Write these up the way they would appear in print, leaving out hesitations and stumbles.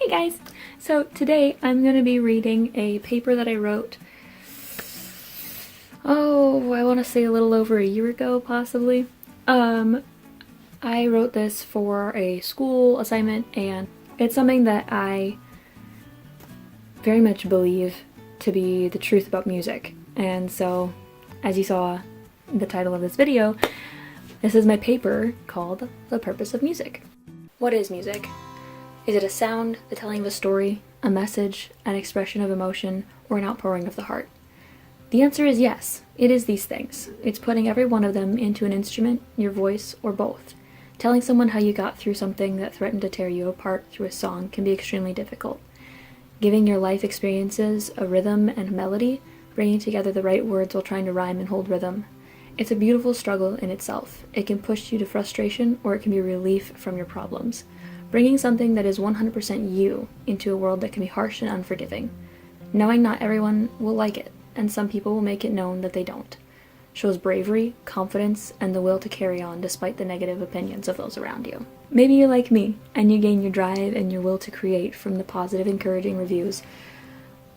Hey guys! So today I'm going to be reading a paper that I wrote, I want to say a little over a year ago, possibly. I wrote this for a school assignment, and it's something that I very much believe to be the truth about music. And so, as you saw in the title of this video, this is my paper called The Purpose of Music. What is music? Is it a sound, the telling of a story, a message, an expression of emotion, or an outpouring of the heart? The answer is yes, it is these things. It's putting every one of them into an instrument, your voice, or both. Telling someone how you got through something that threatened to tear you apart through a song can be extremely difficult. Giving your life experiences a rhythm and melody, bringing together the right words while trying to rhyme and hold rhythm. It's a beautiful struggle in itself. It can push you to frustration, or it can be relief from your problems. Bringing something that is 100% you into a world that can be harsh and unforgiving. Knowing not everyone will like it, and some people will make it known that they don't. Shows bravery, confidence, and the will to carry on despite the negative opinions of those around you. Maybe you're like me, and you gain your drive and your will to create from the positive, encouraging reviews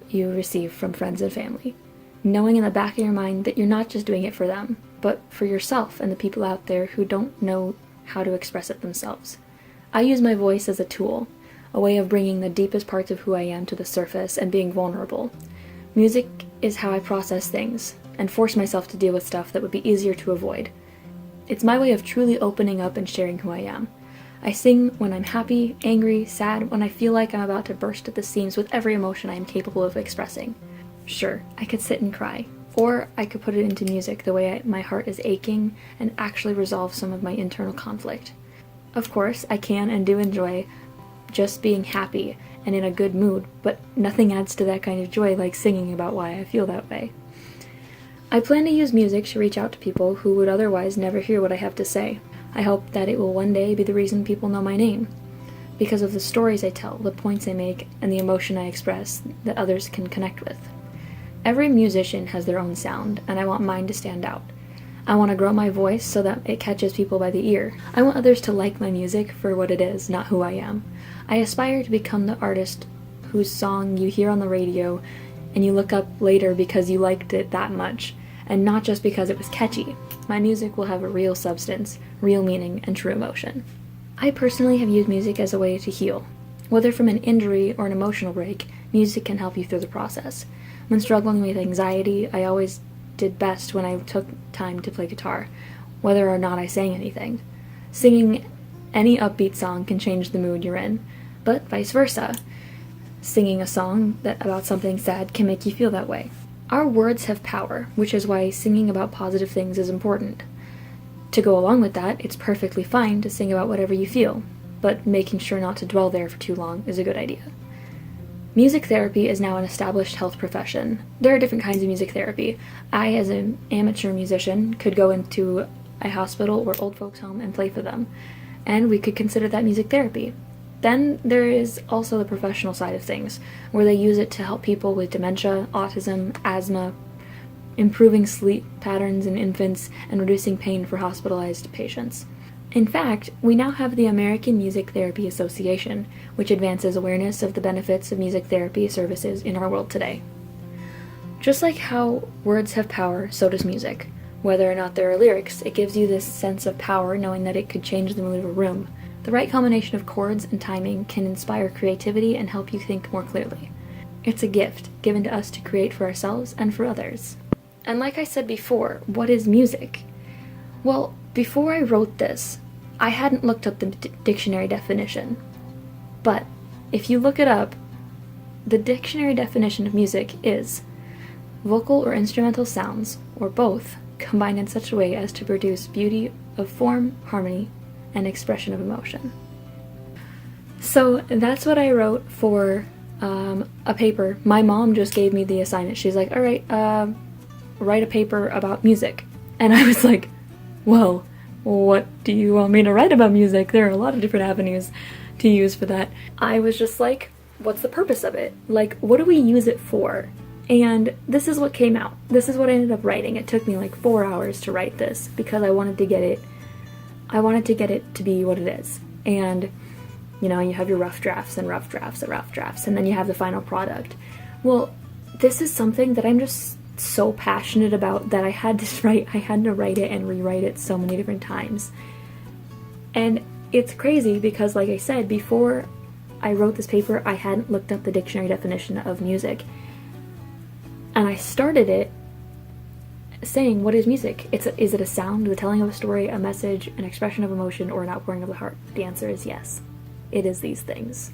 you receive from friends and family. Knowing in the back of your mind that you're not just doing it for them, but for yourself and the people out there who don't know how to express it themselves. I use my voice as a tool, a way of bringing the deepest parts of who I am to the surface and being vulnerable. Music is how I process things and force myself to deal with stuff that would be easier to avoid. It's my way of truly opening up and sharing who I am. I sing when I'm happy, angry, sad, when I feel like I'm about to burst at the seams with every emotion I am capable of expressing. Sure, I could sit and cry, or I could put it into music the way my heart is aching and actually resolve some of my internal conflict. Of course, I can and do enjoy just being happy and in a good mood, but nothing adds to that kind of joy like singing about why I feel that way. I plan to use music to reach out to people who would otherwise never hear what I have to say. I hope that it will one day be the reason people know my name, because of the stories I tell, the points I make, and the emotion I express that others can connect with. Every musician has their own sound, and I want mine to stand out. I want to grow my voice so that it catches people by the ear. I want others to like my music for what it is, not who I am. I aspire to become the artist whose song you hear on the radio and you look up later because you liked it that much, and not just because it was catchy. My music will have a real substance, real meaning, and true emotion. I personally have used music as a way to heal. Whether from an injury or an emotional break, music can help you through the process. When struggling with anxiety, I always did best when I took time to play guitar, whether or not I sang anything. Singing any upbeat song can change the mood you're in, but vice versa. Singing a song about something sad can make you feel that way. Our words have power, which is why singing about positive things is important. To go along with that, it's perfectly fine to sing about whatever you feel, but making sure not to dwell there for too long is a good idea. Music therapy is now an established health profession. There are different kinds of music therapy. I, as an amateur musician, could go into a hospital or old folks' home and play for them, and we could consider that music therapy. Then there is also the professional side of things, where they use it to help people with dementia, autism, asthma, improving sleep patterns in infants, and reducing pain for hospitalized patients. In fact, we now have the American Music Therapy Association, which advances awareness of the benefits of music therapy services in our world today. Just like how words have power, so does music. Whether or not there are lyrics, it gives you this sense of power knowing that it could change the mood of a room. The right combination of chords and timing can inspire creativity and help you think more clearly. It's a gift given to us to create for ourselves and for others. And like I said before, what is music? Well, before I wrote this, I hadn't looked up the dictionary definition. But if you look it up, the dictionary definition of music is vocal or instrumental sounds, or both, combined in such a way as to produce beauty of form, harmony, and expression of emotion. So that's what I wrote for a paper. My mom just gave me the assignment. She's like, all right, write a paper about music. And I was like, well, what do you want me to write about music? There are a lot of different avenues to use for that. I was just like, what's the purpose of it? Like, what do we use it for? And this is what came out. This is what I ended up writing. It took me like 4 hours to write this because I wanted to get it to be what it is. And You know, you have your rough drafts and rough drafts and rough drafts, and then you have the final product. Well, this is something that I'm just so passionate about that I had to write it and rewrite it so many different times. And it's crazy because, like I said, before I wrote this paper, I hadn't looked up the dictionary definition of music. And I started it saying, what is music? Is it a sound, the telling of a story, a message, an expression of emotion, or an outpouring of the heart? The answer is yes. It is these things.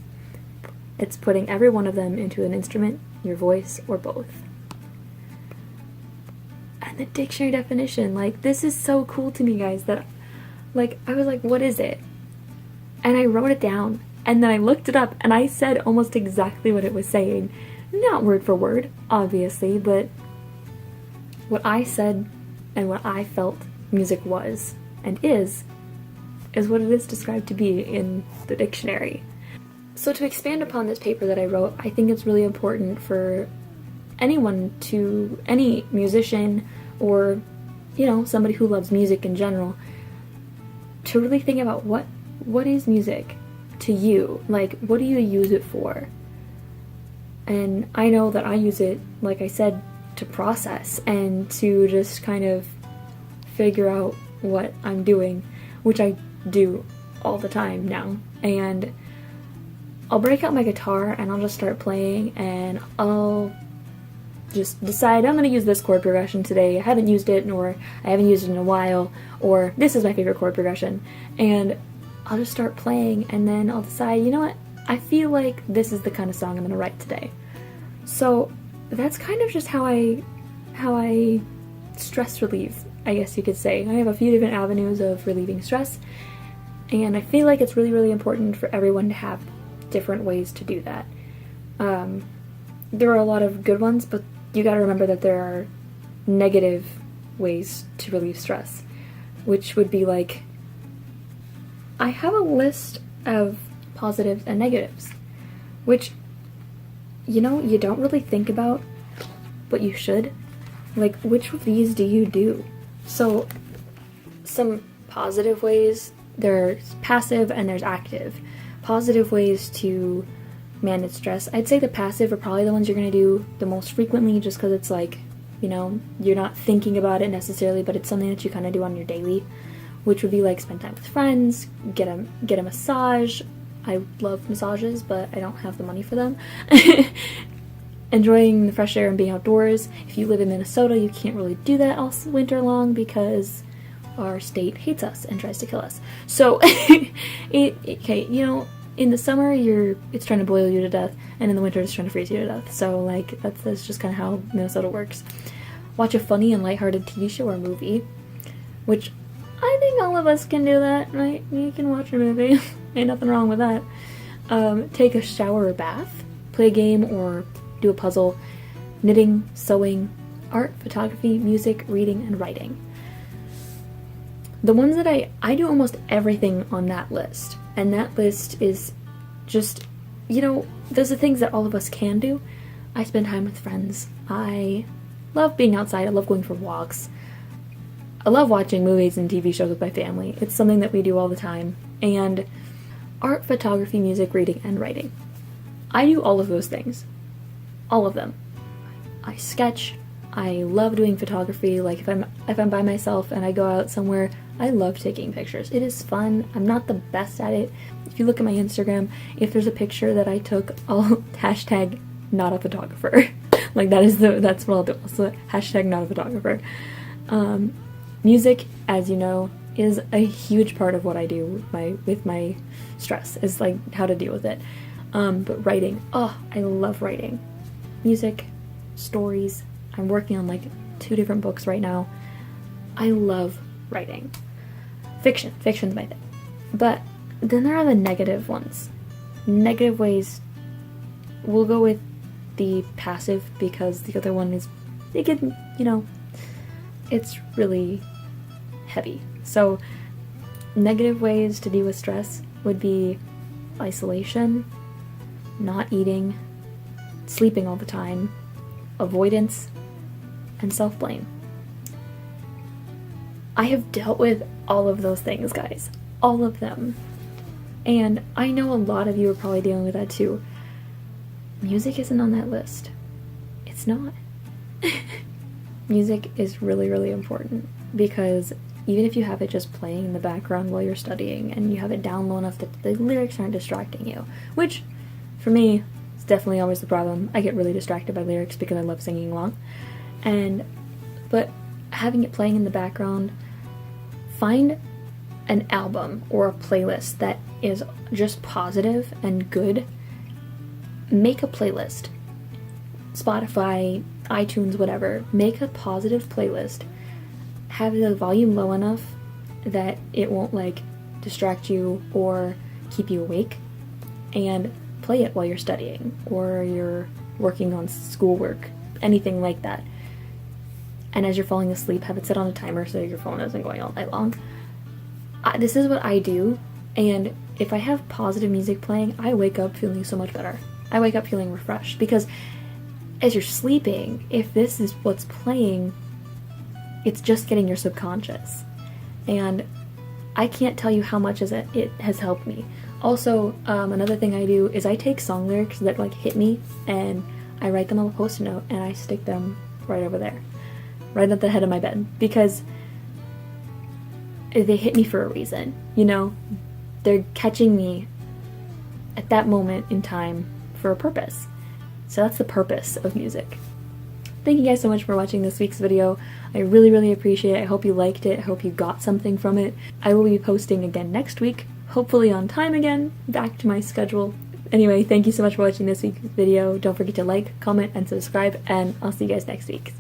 It's putting every one of them into an instrument, your voice, or both. And the dictionary definition, like, this is so cool to me, guys, that, like, I was like, what is it? And I wrote it down, and then I looked it up, and I said almost exactly what it was saying. Not word for word, obviously, but what I said and what I felt music was and is what it is described to be in the dictionary. So to expand upon this paper that I wrote, I think it's really important for any musician or, you know, somebody who loves music in general, to really think about what is music to you? Like, what do you use it for? And I know that I use it, like I said, to process and to just kind of figure out what I'm doing, which I do all the time now. And I'll break out my guitar and I'll just start playing, and I'll just decide I'm going to use this chord progression today. I haven't used it, or I haven't used it in a while, or this is my favorite chord progression. And I'll just start playing, and then I'll decide, you know what, I feel like this is the kind of song I'm going to write today. So that's kind of just how I stress relieve, I guess you could say. I have a few different avenues of relieving stress, and I feel like it's really, really important for everyone to have different ways to do that. There are a lot of good ones, but you gotta remember that there are negative ways to relieve stress, which would be like, I have a list of positives and negatives, which, you know, you don't really think about, but you should. Like, which of these do you do? So, some positive ways, there's passive and there's active. Positive ways to manage stress. I'd say the passive are probably the ones you're going to do the most frequently, just because it's like, you know, you're not thinking about it necessarily, but it's something that you kind of do on your daily, which would be like spend time with friends, get a massage. I love massages, but I don't have the money for them. Enjoying the fresh air and being outdoors. If you live in Minnesota, you can't really do that all winter long because our state hates us and tries to kill us. So, okay, you know, in the summer it's trying to boil you to death, and in the winter it's trying to freeze you to death. So, like, that's just kind of how Minnesota works. Watch a funny and lighthearted TV show or movie, which I think all of us can do that, right? You can watch a movie. Ain't nothing wrong with that. Take a shower or bath, play a game or do a puzzle, knitting, sewing, art, photography, music, reading, and writing. The ones that I do almost everything on that list, and that list is just, you know, those are things that all of us can do. I spend time with friends. I love being outside. I love going for walks. I love watching movies and TV shows with my family. It's something that we do all the time. And art, photography, music, reading, and writing. I do all of those things. All of them. I sketch. I love doing photography. Like, if I'm by myself and I go out somewhere, I love taking pictures. It is fun. I'm not the best at it. If you look at my Instagram, if there's a picture that I took, I'll hashtag not a photographer. Like, that's what I'll do. So hashtag not a photographer. Music, as you know, is a huge part of what I do with my stress, is like how to deal with it. But writing, I love writing. Music, stories. I'm working on like 2 different books right now. I love writing. Fiction's my thing. But then there are the negative ones. Negative ways, we'll go with the passive because the other one is, it can, you know, it's really heavy. So negative ways to deal with stress would be isolation, not eating, sleeping all the time, avoidance, and self-blame. I have dealt with all of those things, guys. All of them. And I know a lot of you are probably dealing with that too. Music isn't on that list. It's not. Music is really, really important because even if you have it just playing in the background while you're studying and you have it down low enough that the lyrics aren't distracting you, which for me is definitely always the problem. I get really distracted by lyrics because I love singing along. But having it playing in the background, find an album or a playlist that is just positive and good. Make a playlist. Spotify, iTunes, whatever. Make a positive playlist. Have the volume low enough that it won't like distract you or keep you awake, and play it while you're studying or you're working on schoolwork, anything like that. And as you're falling asleep, have it set on a timer so your phone isn't going all night long. This is what I do, and if I have positive music playing, I wake up feeling so much better. I wake up feeling refreshed because as you're sleeping, if this is what's playing, it's just getting your subconscious. And I can't tell you how much it has helped me. Also, another thing I do is I take song lyrics that like hit me and I write them on a post-it note and I stick them right over there, right at the head of my bed, because they hit me for a reason, you know? They're catching me at that moment in time for a purpose. So that's the purpose of music. Thank you guys so much for watching this week's video. I really, really appreciate it. I hope you liked it. I hope you got something from it. I will be posting again next week, hopefully on time again, back to my schedule. Anyway, thank you so much for watching this week's video. Don't forget to like, comment, and subscribe, and I'll see you guys next week.